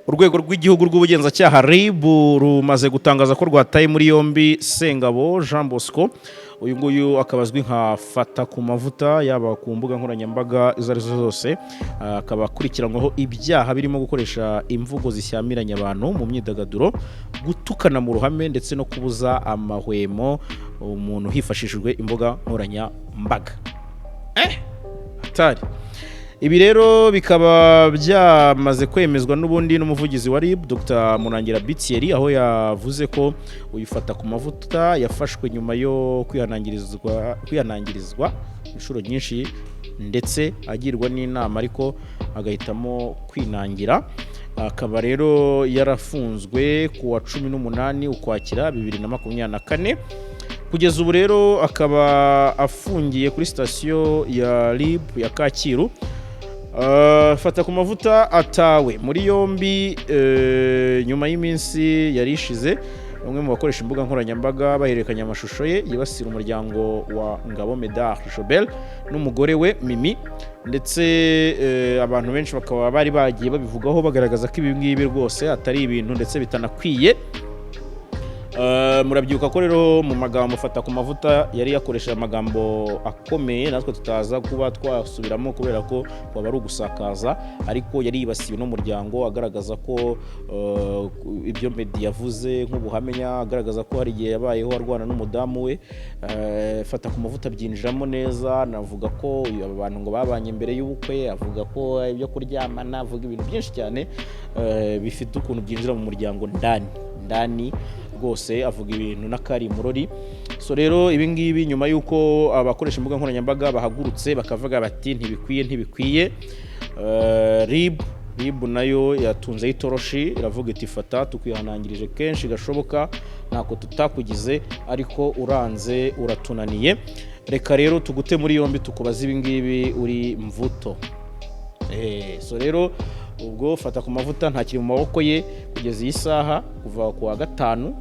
urwego rw'igihugu rw'ubugenzacyaha RIB rumaze gutangaza ko rwataye muri yombi Sengabo Jean Bosco. Uyu nguyu akabazwi nka fata ku mavuta yaba ku mbuga nkoranyambaga izo arizo zose, akaba akurikiranyweho ibyaha birimo gukoresha imvugo zishyamiranya abantu mu myidagaduro, gutukana mu ruhame ndetse no kubuza amahwemo umuntu hifashishijwe imbuga nkoranyambaga. Hatari. Ibi rero bikaba byamaze kwemezwa n'ubundi n'umuvugizi wa RIB Dr Murangira Bitieri, aho yavuze ko uyifata ku mavuta yafashwe nyuma yo kwihanangirizwa inshuro nyinshi ndetse agirwa n'inama ariko agahitamo kwinangira. Akaba rero yarafunzwe ku wa 18 Ukwakira 2024. Kugeza ubu rero akaba afungiye kuri sitasiyo ya RIB ya Kacyiru. Fata ku mavuta atawe muri yombi nyuma y'iminsi yarishize bamwe mu bakoresha imbuga nkoranyambaga bahererekanya amashusho ye yibasira umuryango wa Ngabo Medard Jobel n'umugore we Mimi, ndetse abantu benshi bakaba bari bagiye babivugaho bagaragaza ko ibi ngibi rwose atari ibintu ndetse bitanakwiye. Murabyuka ko rero mu magambo fata ku mavuta yari yakoresha amagambo akomeye natwe tutaza kuba twasubiramo kubera ko kwaba ari ugusakaza, ariko yari yibasiwe n'umuryango agaragaza ko ibyo media yavuze nk'ubuhamenya, agaragaza ko hari igihe yabayeho arwana n'umudamu we. Fata ku mavuta byinjiramo neza, navuga ko abantu ngo babanye imbere y'ubukwe, avuga ko ibyo kuryamana, avuga ibintu byinshi cyane bifite ukuntu byinjira mu muryango ndani rwose, avuga ibintu n'akari murori. So rero ibi ngibi nyuma yuko abakoresha imbuga nkoranyambaga bahagurutse bakavuga bati ntibikwiye, RIB nayo yatunze itoroshi iravuga iti fata tukwihanangirije kenshi gashoboka, ntako tutakugize ariko uranze uratunaniye, reka rero tugute muri yombi tukubaza ibi ngibi uri mvuto. So rero ubwo fata ku mavuta ntakiri mu maboko ye kugeza iyi saha, kuva ku wa 5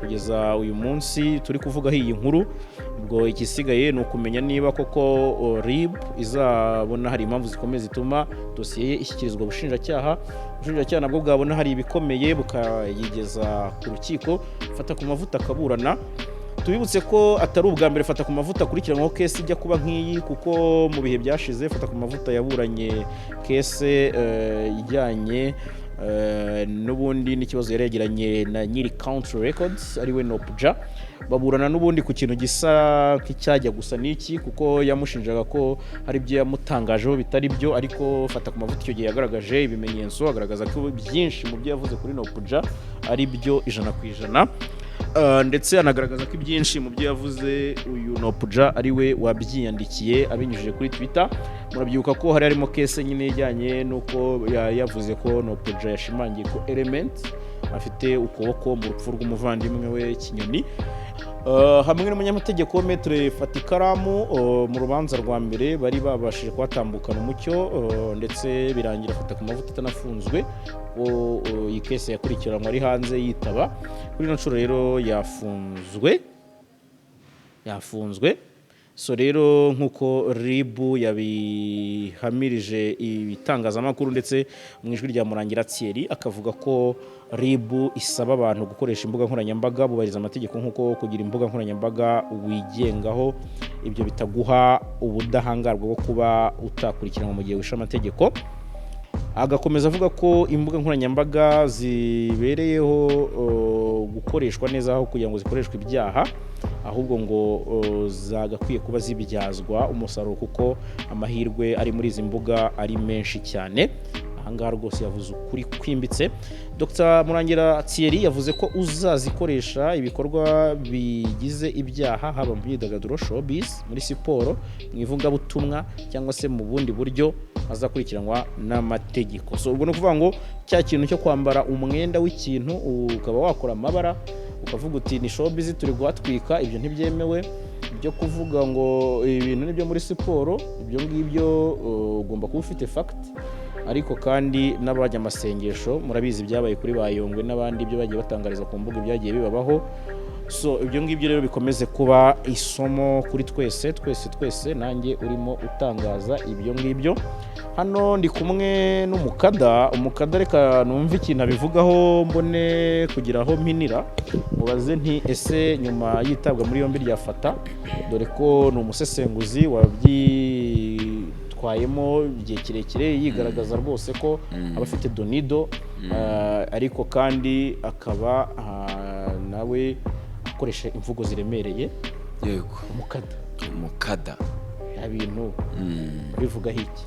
kugeza uyu munsi turi kuvugaho iyi nkuru. Ubwo ikisigaye ni ukumenya niba koko RIB izabona hari impamvu zikomeye zituma dosiye ye ishyikirizwa ubushinjacyaha nabwo bwabona hari ibikomeye bukayigeza ku rukiko, fata ku mavuta akaburana. Tubibutse ko atari ubwa mbere fata ku mavuta akurikiranyweho kesi ijya kuba nk'iyi, kuko mu bihe byashize fata ku mavuta yaburanye kese ijyanye n'ubundi n'ikibazo yaregeranye na nyiri Country Records ariwe Nopja. Baburana n'ubundi ku kintu gisa nk'icyajya gusa n'iki, kuko yamushinjaga ko hari ibyo yamutangajeho bitari byo, ariko fata ku mavuta icyo gihe yagaragaje ibimenyetso, agaragaza ko byinshi mu byo yavuze kuri Nopja ari byo 100%. Ndetse anagaragaza ko ibyinshi mu byo yavuze uyu Nopja ari we wabyiyandikiye abinyujije kuri Twitter. Murabyuka ko hari harimo kese nyine ijyanye nuko yavuze ko Nopja yashimangiye ko Element afite ukuboko mu rupfu rw'umuvandimwe we Kinyoni. Hamwe n'umunyamategeko Maître Fatikaramu mu rubanza rwa mbere bari babashije kwatambukana umucyo, ndetse birangira fata ku mavuta atanafunzwe. Iyi kese yakurikiranwa ari hanze yitaba. Kuri ino nshuro rero yafunzwe. So rero nk'uko RIB yabihamirije ibitangazamakuru ndetse mu ijwi rya Murangira Thierry, akavuga ko RIB isaba abantu gukoresha imbuga nkoranyambaga bubahiriza amategeko, nk'uko kugira imbuga nkoranyambaga wigengaho ibyo bitaguha ubudahangarwa bwo kuba utakurikiranwa mu gihe wishe amategeko. Agakomeza avuga ko imbuga nkoranyambaga zibereyeho gukoreshwa neza aho kugira ngo zikoreshwe ibyaha, ahubwo ngo zagakwiye kuba zibyazwa umusaruro, kuko amahirwe ari muri izi mbuga ari menshi cyane. Ahangaha rwose yavuze ukuri kwimbitse. Dr Murangira Thierry yavuze ko uzazikoresha ibikorwa bigize ibyaha, haba mu myidagaduro showbiz, muri siporo, mu ivugabutumwa cyangwa se mu bundi buryo, azakurikiranwa n'amategeko. So ubwo no kuvuga ngo cya kintu cyo kwambara umwenda w'ikintu ukaba wakora amabara ukavuga uti ni showbiz turi guhatwika, ibyo ntibyemewe. Ibyo kuvuga ngo ibintu nibyo muri siporo, ibyo ngibyo ugomba kuba ufite fact, ariko kandi n'abajya amasengesho murabizi byabaye kuri Bayongwe n'abandi ibyo bagiye batangariza ku mbuga byagiye bibabaho. So ibyo ngibyo rero bikomeze kuba isomo kuri twese nanjye urimo utangaza ibyo ngibyo. hano ndi kumwe n'umukada. Umukada reka numva ikintu abivugaho mbone kugira aho mpinira, mubaze nti ese nyuma yitabwa muri yombi rya Fata, dore ko ni umusesenguzi wabyitwayemo igihe kirekire yigaragaza rwose ko aba afite donido, ariko kandi akaba nawe akoresha imvugo ziremereye. Yego, umukada ibintu bivugaho iki?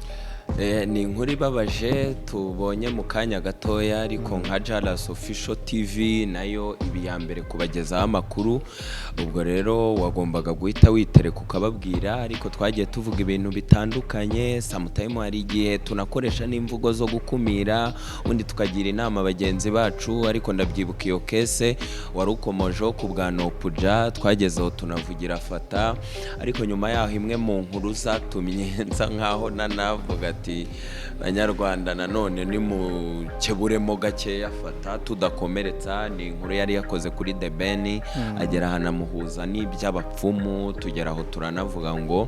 ni inkuru ibabaje tubonye mu kanya gatoya, ariko nka Jalas Official TV nayo ibi ya mbere kubagezaho amakuru. Ubwo rero wagombaga guhita witereka ukababwira, ariko twagiye tuvuga ibintu bitandukanye. Sometimes hari igihe tunakoresha n'imvugo zo gukumira, undi tukagira inama bagenzi bacu, ariko ndabyibuka iyo kese wari ukomojeho ku bwa Nopuja, twagezeho tunavugira Fata, ariko nyuma yaho imwe mu nkuru zatumye nsa nkaho nanavuga ati Banyarwanda nanone ni mu keburemo gakeya Fata tudakomeretsa. Ni inkuru yari yakoze kuri The Ben, agera hanamuhuza n'iby'abapfumu, tugera aho turanavuga ngo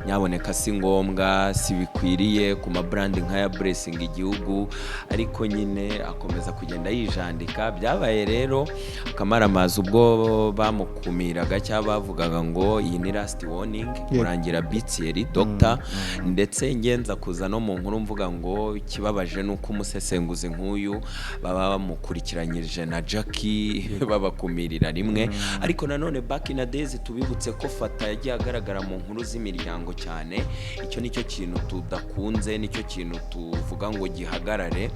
nyaboneka si ngombwa, si bikwiriye ku mabrandi nk'aya Blessing igihugu, ariko nyine akomeza kugenda yijandika. Byabaye rero akamaramaza ubwo bamukumiraga cyangwa bavugaga ngo iyi ni last warning, murangira Bitieri Dr. ndetse ngenza kuza no mu nkuru mvuga ngo ikibabaje nuko umusesenguzi nk'uyu baba bamukurikiranyije na Jackie babakumirira rimwe. Ariko nanone back in the days tubibutse ko Fata yagiye agaragara mu nkuru z'imiryango cyane. Icyo nicyo kintu tudakunze, nicyo kintu tuvuga ngo gihagarare.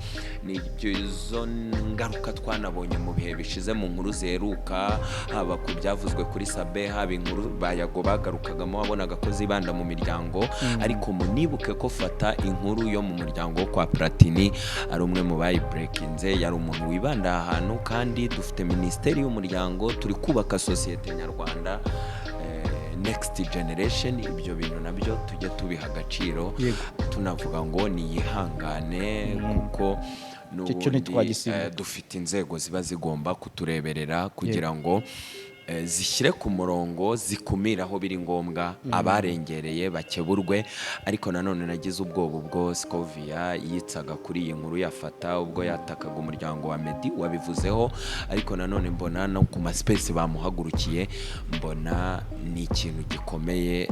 Ni izo ngaruka twanabonye mu bihe bishize mu nkuru zeruka, haba ku byavuzwe kuri Sabe, haba inkuru bayago bagarukagamo wabonaga ko zibanda mu miryango. Ariko munibuke ko Fata inkuru yo mu muryango wo kwa Platini ari umwe mu bayi breakinze, yari umuntu wibanda ahantu, kandi dufite ministeri y'umuryango, turi kubaka societe nyarwanda, next generation. Ibyo bintu nabyo tujye tubiha agaciro, tunavuga ngo niyihangane, kuko dufite inzego ziba zigomba kutureberera kugira ngo zishyire ku murongo, zikumira aho biri ngombwa, abarengereye bakeburwe. Ariko nanone nagize ubwoba ubwo Scovia yitsaga kuri iyi nkuru ya Fata, ubwo yatakaga umuryango wa Meddy, wabivuzeho. Ariko nanone mbona no ku maspace bamuhagurukiye, mbona ni ikintu gikomeye.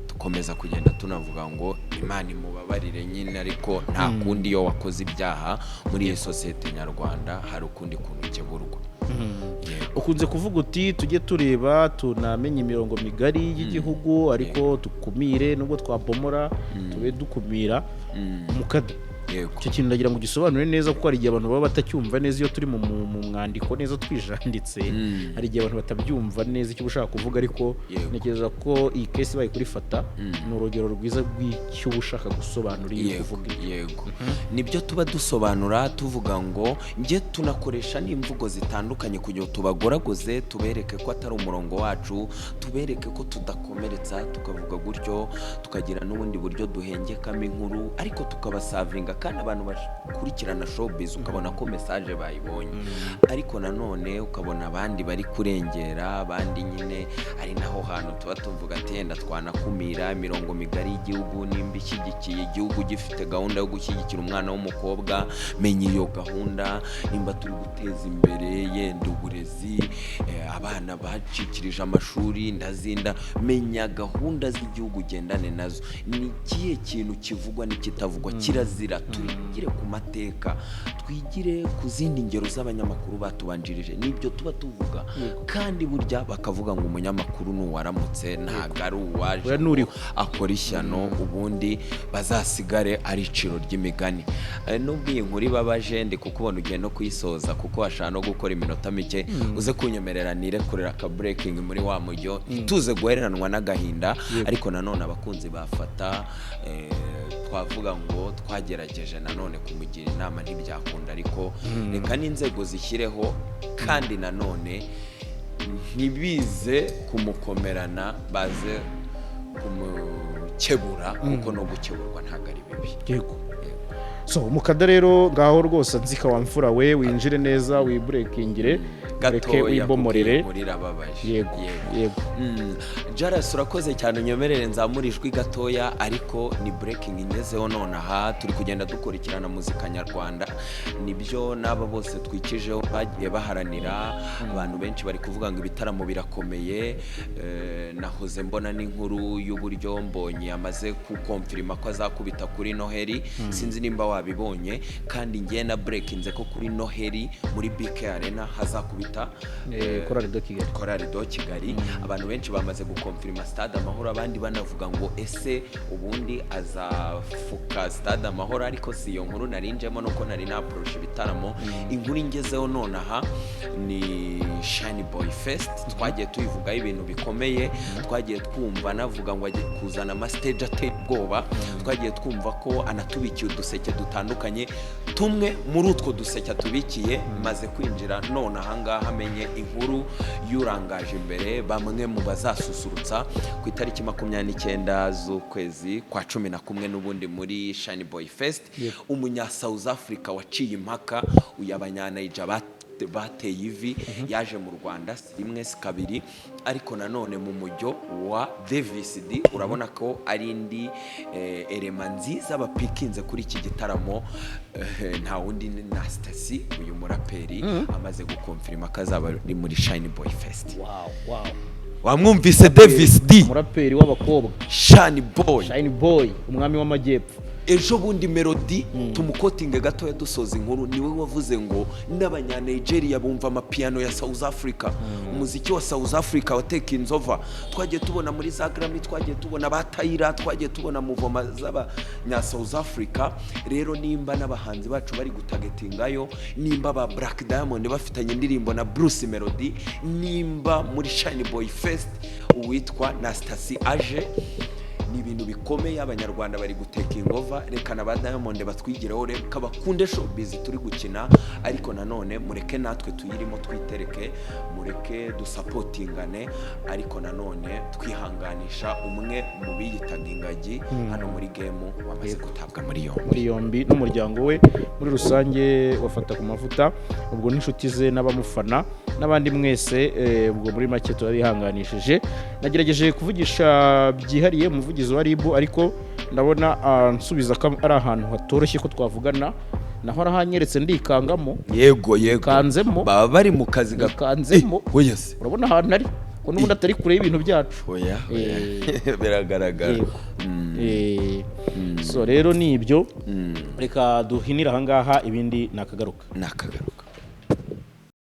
Dukomeza kugenda tunavuga ngo Imana imubabarire nyine, ariko nta kundi iyo wakoze ibyaha muri iyi societe nyarwanda hari ukundi kuntu keburwa. Ukunze kuvuga uti tujye tureba tunamenye imirongo migari y'igihugu, ariko tukumire nubwo twabomora tube dukumira. Umukada icyo kintu ndagira ngo gisobanure neza, kuko hari igihe abantu baba batacyumva neza iyo turi mu mwandiko neza twijanditse. Hari igihe abantu batabyumva neza icyo ushaka kuvuga, ariko ntekereza ko iyi case bayi kuri Fata ni urugero rwiza rw'icyo ushaka gusobanura iyo kuvuga. Yego, nibyo tuba dusobanura tuvuga ngo ngiye tunakoresha n'imvugo zitandukanye kugira tubagoragoze, tubereke ko atari umurongo wacu, tubereke ko tudakomeretsa, tukavuga gutyo, tukagira n'ubundi buryo duhengekamo inkuru, ariko tukabasavinga. Kandi abantu bakurikirana showbiz ukabona ko message bayibonye, ariko nanone ukabona abandi bari kurengera, abandi nyine ari naho hantu tuba tuvuga ati yenda twanakumira imirongo migari y'igihugu. Nimba ishyigikiye igihugu gifite gahunda yo gushyigikira umwana w'umukobwa, menya iyo gahunda. Nimba turi guteza imbere yenda uburezi, abana bacikirije amashuri ndazinda, menya gahunda z'igihugu ugendane nazo. Ni ikihe kintu kivugwa n'ikitavugwa, kirazira. Twigire ku mateka, twigire ku zindi ngero z'abanyamakuru batubanjirije, nibyo tuba tuvuga. Kandi burya bakavuga ngo umunyamakuru n'uwaramutse ntabwo ari uwaje akora ishyano, ubundi bazasigare ari iciro ry'imigani. Nubwo iyi nkuru ibabaje, ndi kukubona ugiye no kuyisoza, kuko washaka no gukora iminota mike, uze kunyemerera nirekurira aka breaking muri wa mujyo, tuze guhereranwa n'agahinda. Ariko nanone abakunzi bafata, twavuga ngo twagerageje nanone kumugira inama ntibyakunda, ariko reka n'inzego zishyireho, kandi nanone ntibize kumukomerana, baze kumukebura, kuko no gukeburwa ntabwo ari bibi. So Umukada rero ngaho rwose nzika wa mfura we, winjire neza, wiburekingire. gatoya wibomorere inkuru irababaje. yego Jaras urakoze cyane, unyemerere nzamura ijwi gatoya, ariko ni breaking ingezeho nonaha. Turi kugenda dukurikirana muzika nyarwanda, nibyo n'aba bose twikijeho bagiye baharanira. Abantu benshi bari kuvuga ngo ibitaramo birakomeye. Nahoze mbona n'inkuru y'uburyo Mbonyi amaze kukonfirima ko azakubita kuri Noheli. Sinzi nimba wabibonye, kandi ngiye na breakinze ko kuri Noheli muri BK Arena hazakubita Chorale de Kigali. Abantu benshi bamaze gukonfirima Stade Amahoro, abandi banavuga ngo ese ubundi azafuka Stade Amahoro, ariko si iyo nkuru narinjemo nuko nari naprosha ibitaramo. Inkuru ingezeho nonaha ni Shine Boy Fest. Twagiye tuyivugaho ibintu bikomeye, twagiye twumva navuga ngo agiye kuzana ama stage ateye ubwoba, twagiye twumva ko anatubikiye uduseke dutandukanye. Tumwe muri utwo duseke atubikiye maze kwinjira none ahangaha amenye inkuru yurangaje imbere bamwe mu bazasusurutsa ku itariki 29 z'ukwezi kwa 11 n'ubundi muri Shine Boy Fest. Umunya South Africa waciye impaka uyabanyanaija bateye ivi yaje mu Rwanda rimwe kabiri, ariko nanone mu mujyo wa Davis D urabona ko ari indi elema nziza bapikinze kuri iki gitaramo. Nta wundi ni Nastasi, uyu muraperi amaze gukonfirima kazaba ari muri Shine Boy Fest. wow Wamwumvise Davis D, muraperi w'abakobwa, Shine Boy umwami w'amajyepfo. Ejo bundi Melody tumukotinge gatoya dusoza inkuru, niwe wavuze ngo n'abanya Nigeria bumva amapiano ya South Africa. Umuziki wa South Africa wateka inzova. Twagiye tubona muri za Grammy, twagiye tubona batayira, twagiye tubona muvoma z'abanya South Africa. Rero nimba n'abahanzi bacu bari gutagetingayo, nimba ba Black Diamond bafitanye indirimbo na Bruce Melody, nimba muri Shine Boy Fest uwitwa Nastasi aje, ni ibintu bikomeye. Abanyarwanda bari guteka ingova. Reka na ba Diamond batwigireho, reka bakunde showbiz turi gukina, ariko nanone mureke natwe tuyirimo twitereke, mureke dusupportingane, ariko nanone twihanganisha umwe mu biyitaga ingagi hano muri game wamaze gutabwa muri yombi n'umuryango we muri rusange wafata ku mavuta. Ubwo n'inshuti ze n'abamufana n'abandi mwese, ubwo muri make turabihanganishije. Nagerageje kuvugisha byihariye umuvugizi wa RIB, ariko ndabona nsubiza ko ari ahantu hatoroshye ko twavugana, naho arahanyeretse ndikangamo. Yego kanzemo, baba bari mu kazi gakanzemo. Yes, urabona ahantu ari ko n'ubundi atari kure y'ibintu byacu. biragaragara. So rero ni ibyo, reka duhinira ahangaha, ibindi nakagaruka.